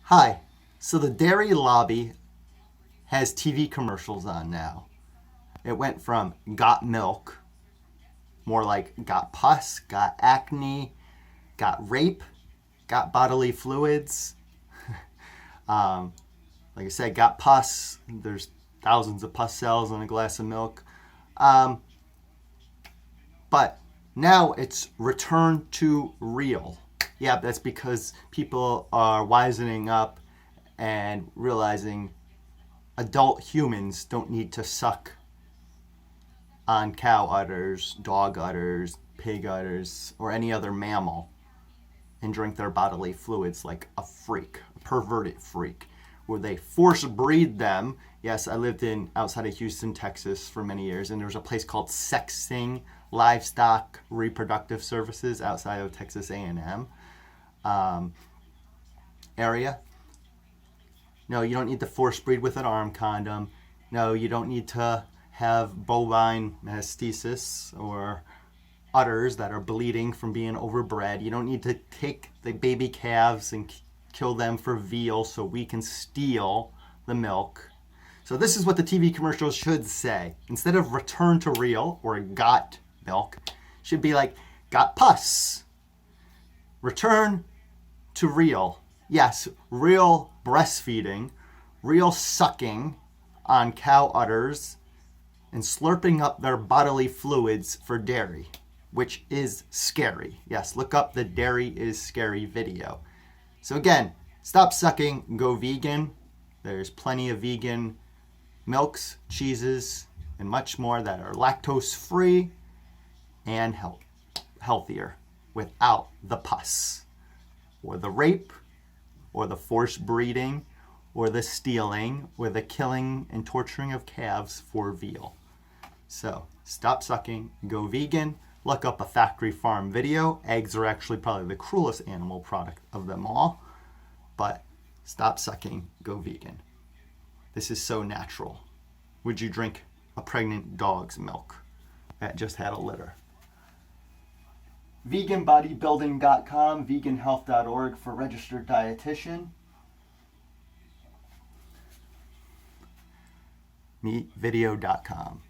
Hi. So the dairy lobby has TV commercials on now. It went from got milk, more like got pus, got acne, got rape, got bodily fluids. Um, like I said, got pus. There's thousands of pus cells in a glass of milk. Um, but now it's return to real. Yeah, that's because people are wisening up and realizing adult humans don't need to suck on cow udders, dog udders, pig udders, or any other mammal and drink their bodily fluids like a freak, a perverted freak, where they force breed them. Yes, I lived in outside of Houston, Texas for many years, and there was a place called Sexing Livestock Reproductive Services outside of Texas A&M area. No, you don't need to force breed with an arm condom. No, you don't need to have bovine mastitis or udders that are bleeding from being overbred. You don't need to take the baby calves and kill them for veal so we can steal the milk. So this is what the TV commercials should say. Instead of return to real or got milk, should be like got pus. Return to real. Yes, real breastfeeding, real sucking on cow udders and slurping up their bodily fluids for dairy, which is scary. Yes, look up the Dairy is Scary video. So again, stop sucking, go vegan. There's plenty of vegan milks, cheeses, and much more that are lactose free and healthier without the pus or the rape or the forced breeding or the stealing or the killing and torturing of calves for veal. So stop sucking, go vegan. Look up a factory farm video. Eggs are actually probably the cruelest animal product of them all. But stop sucking, go vegan. This is so natural. Would you drink a pregnant dog's milk that just had a litter? Veganbodybuilding.com, veganhealth.org for registered dietitian. Meatvideo.com.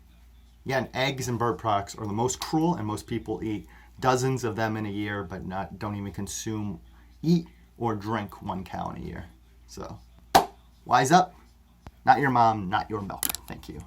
Yeah, and eggs and bird products are the most cruel, and most people eat dozens of them in a year, but don't even eat or drink one cow in a year. So, wise up. Not your mom, not your milk. Thank you.